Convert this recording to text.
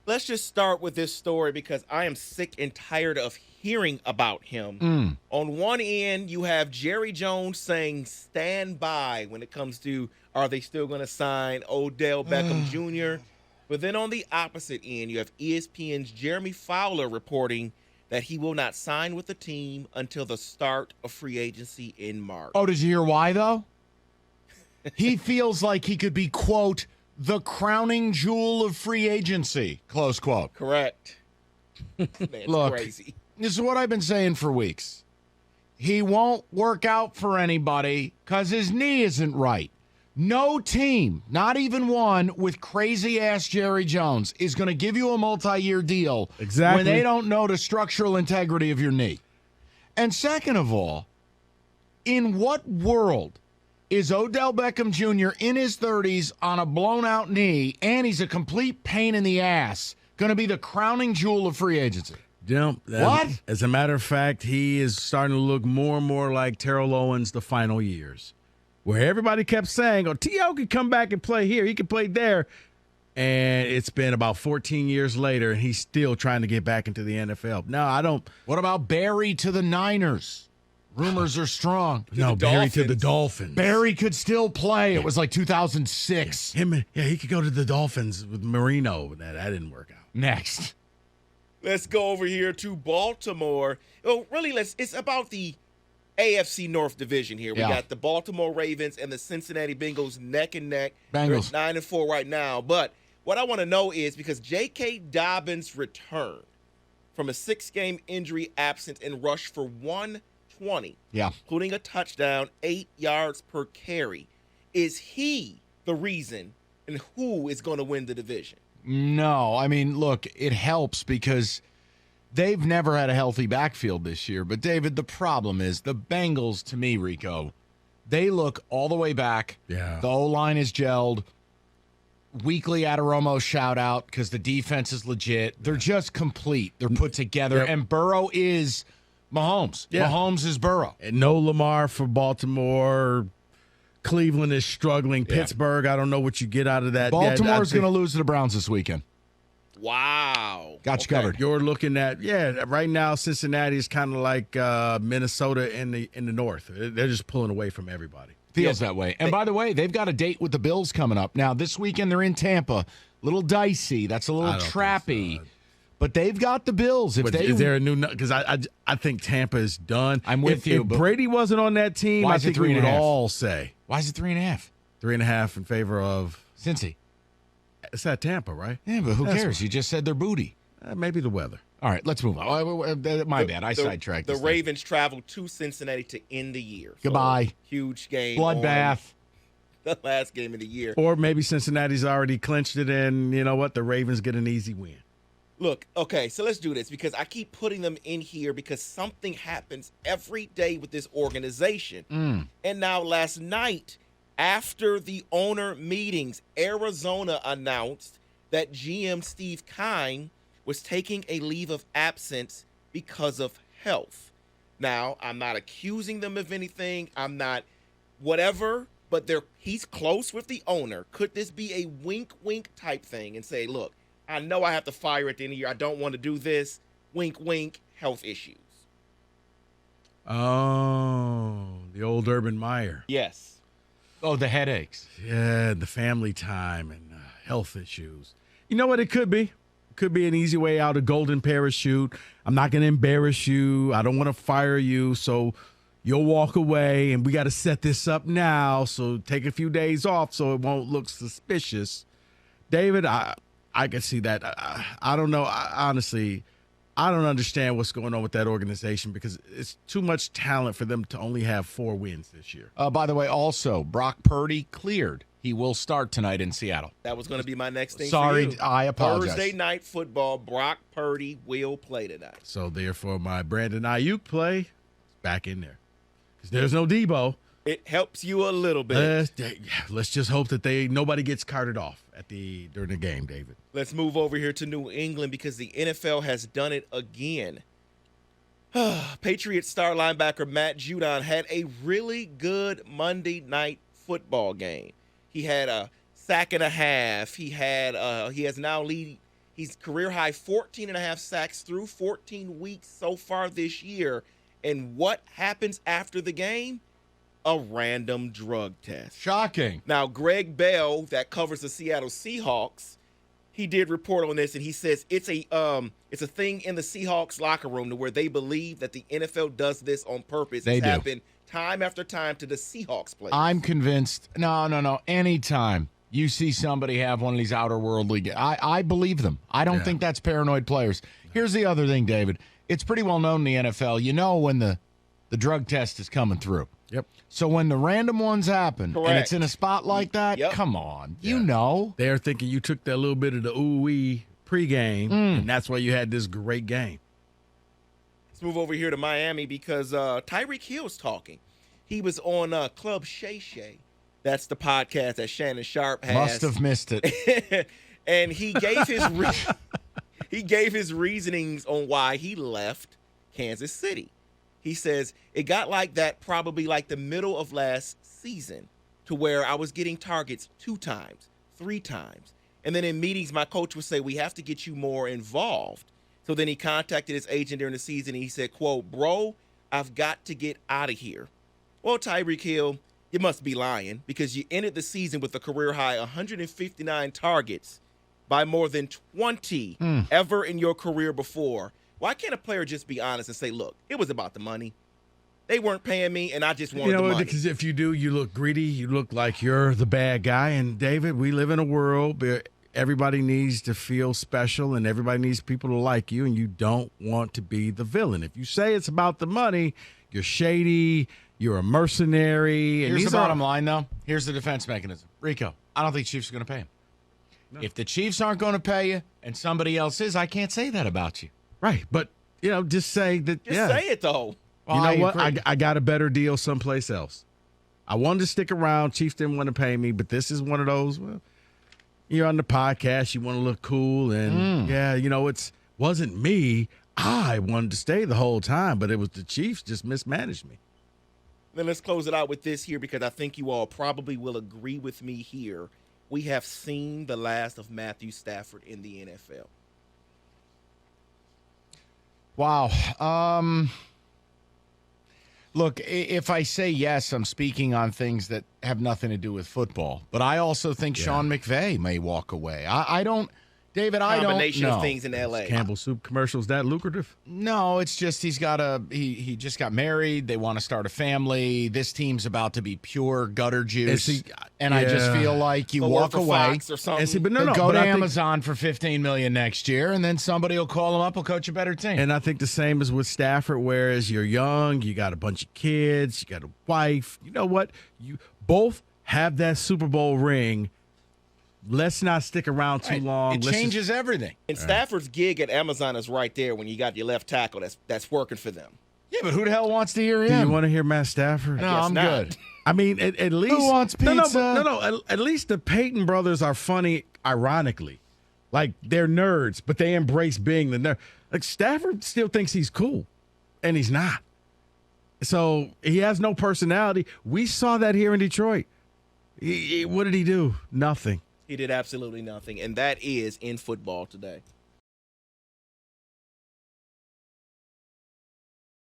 Let's just start with this story because I am sick and tired of hearing about him. On one end, you have Jerry Jones saying stand by when it comes to are they still going to sign Odell Beckham Jr. But then on the opposite end, you have ESPN's Jeremy Fowler reporting that he will not sign with the team until the start of free agency in March. Oh, did you hear why, though? He feels like he could be, quote, the crowning jewel of free agency, close quote. Correct. Man, Look, crazy. This is what I've been saying for weeks. He won't work out for anybody because his knee isn't right. No team, not even one with crazy-ass Jerry Jones, is going to give you a multi-year deal when they don't know the structural integrity of your knee. And second of all, in what world is Odell Beckham Jr. in his 30s on a blown-out knee, and he's a complete pain in the ass, going to be the crowning jewel of free agency? What? As a matter of fact, he is starting to look more and more like Terrell Owens the final years, where everybody kept saying, oh, T.O. could come back and play here. He could play there. And it's been about 14 years later, and he's still trying to get back into the NFL. No, I don't. What about Barry to the Niners? Rumors are strong. No, Barry to the Dolphins. Barry could still play. It was like 2006. He could go to the Dolphins with Marino. That didn't work out. Next. Let's go over here to Baltimore. Oh, really, it's about the AFC North division here. We got the Baltimore Ravens and the Cincinnati Bengals neck and neck. Bengals. They're 9-4 right now. But what I want to know is because J.K. Dobbins returned from a 6-game injury absence and rushed for 120, including a touchdown, 8 yards per carry. Is he the reason and who is going to win the division? No. I mean, look, it helps because they've never had a healthy backfield this year. But, David, the problem is the Bengals, to me, Rico, they look all the way back. Yeah. The O-line is gelled. Weekly Adoromo shout-out because the defense is legit. They're just complete. They're put together. Yep. And Burrow is Mahomes. Yeah. Mahomes is Burrow. And no Lamar for Baltimore. Cleveland is struggling. Pittsburgh, I don't know what you get out of that. Baltimore's going to lose to the Browns this weekend. Wow. Got you covered. You're looking at, right now Cincinnati is kind of like Minnesota in the North. They're just pulling away from everybody. Feels that way. And by the way, they've got a date with the Bills coming up. Now, this weekend they're in Tampa. Little dicey. That's a little trappy. But they've got the Bills. Is there a new? Because I think Tampa is done. I'm with you. If Brady wasn't on that team, I think we would all say. Why is it 3.5? 3.5 in favor of Cincy. It's at Tampa, right? Yeah, but who cares? You just said they're booty. Maybe the weather. All right, let's move on. My bad. I sidetracked. The Ravens traveled to Cincinnati to end the year. Goodbye. So, huge game. Bloodbath. The last game of the year. Or maybe Cincinnati's already clinched it, and you know what? The Ravens get an easy win. Look, okay, so let's do this because I keep putting them in here because something happens every day with this organization. And now last night, after the owner meetings, Arizona announced that GM Steve Keim was taking a leave of absence because of health. Now, I'm not accusing them of anything. I'm not whatever, but he's close with the owner. Could this be a wink type thing and say, look, I know I have to fire at the end of the year. I don't want to do this. Wink, wink, health issues. Oh, the old Urban Meyer. Yes. Oh, the headaches. Yeah, the family time and health issues. You know what it could be? It could be an easy way out, a golden parachute. I'm not going to embarrass you. I don't want to fire you, so you'll walk away, and we got to set this up now, so take a few days off so it won't look suspicious. David, I can see that. I don't know. Honestly, I don't understand what's going on with that organization because it's too much talent for them to only have 4 wins this year. By the way, also, Brock Purdy cleared. He will start tonight in Seattle. That was going to be my next thing. Sorry, for you. I apologize. Thursday night football, Brock Purdy will play tonight. So, therefore, my Brandon Ayuk play is back in there because there's no Debo. It helps you a little bit. Let's just hope that nobody gets carted off during the game, David. Let's move over here to New England because the NFL has done it again. Patriots star linebacker Matt Judon had a really good Monday night football game. He had a sack and a half. He has now He's career high 14 and a half sacks through 14 weeks so far this year. And what happens after the game? A random drug test. Shocking. Now, Greg Bell, that covers the Seattle Seahawks, he did report on this, and he says it's a thing in the Seahawks locker room to where they believe that the NFL does this on purpose. They it's do. happened time after time to the Seahawks players. I'm convinced. No. Anytime you see somebody have one of these outer worldly, I believe them. I don't think that's paranoid players. Here's the other thing, David. It's pretty well known in the NFL. You know when the drug test is coming through. Yep. So when the random ones happen and it's in a spot like that, come on. You know. They're thinking you took that little bit of the ooh-wee pregame, and that's why you had this great game. Let's move over here to Miami because Tyreek Hill's talking. He was on Club Shay Shay. That's the podcast that Shannon Sharp has. Must have missed it. And he gave his reasonings on why he left Kansas City. He says, it got like that probably like the middle of last season to where I was getting targets 2 times, 3 times. And then in meetings, my coach would say, we have to get you more involved. So then he contacted his agent during the season. And he said, quote, bro, I've got to get out of here. Well, Tyreek Hill, you must be lying because you ended the season with a career high 159 targets by more than 20 ever in your career before. Why can't a player just be honest and say, look, it was about the money. They weren't paying me, and I just wanted the money. Because if you do, you look greedy. You look like you're the bad guy. And, David, we live in a world where everybody needs to feel special and everybody needs people to like you, and you don't want to be the villain. If you say it's about the money, you're shady, you're a mercenary. And Here's the bottom line, though. Here's the defense mechanism. Rico, I don't think Chiefs are going to pay him. No. If the Chiefs aren't going to pay you and somebody else is, I can't say that about you. Right, but, just say that, Just say it, though. Well, you know what? I got a better deal someplace else. I wanted to stick around. Chiefs didn't want to pay me, but this is one of those, well, you're on the podcast, you want to look cool, and, it wasn't me. I wanted to stay the whole time, but it was the Chiefs just mismanaged me. Then let's close it out with this here because I think you all probably will agree with me here. We have seen the last of Matthew Stafford in the NFL. Wow. Look, if I say yes, I'm speaking on things that have nothing to do with football. But I also think Sean McVay may walk away. I don't, David, I don't know. Combination of things in L.A. Campbell Soup commercials that lucrative? No, it's just he just got married. They want to start a family. This team's about to be pure gutter juice. I just feel like you walk away. Or something. Go to Amazon for $15 million next year, and then somebody will call him up, will coach a better team. And I think the same is with Stafford, whereas you're young, you got a bunch of kids, you got a wife. You know what? You both have that Super Bowl ring. Let's not stick around too long. It changes everything. And Stafford's gig at Amazon is right there when you got your left tackle that's working for them. Yeah, but who the hell wants to hear him? Do you want to hear Matt Stafford? No, I'm good. I mean, at least who wants pizza? No. At least the Peyton brothers are funny, ironically. Like they're nerds, but they embrace being the nerd. Like Stafford still thinks he's cool, and he's not. So he has no personality. We saw that here in Detroit. What did he do? Nothing. He did absolutely nothing, and that is in football today.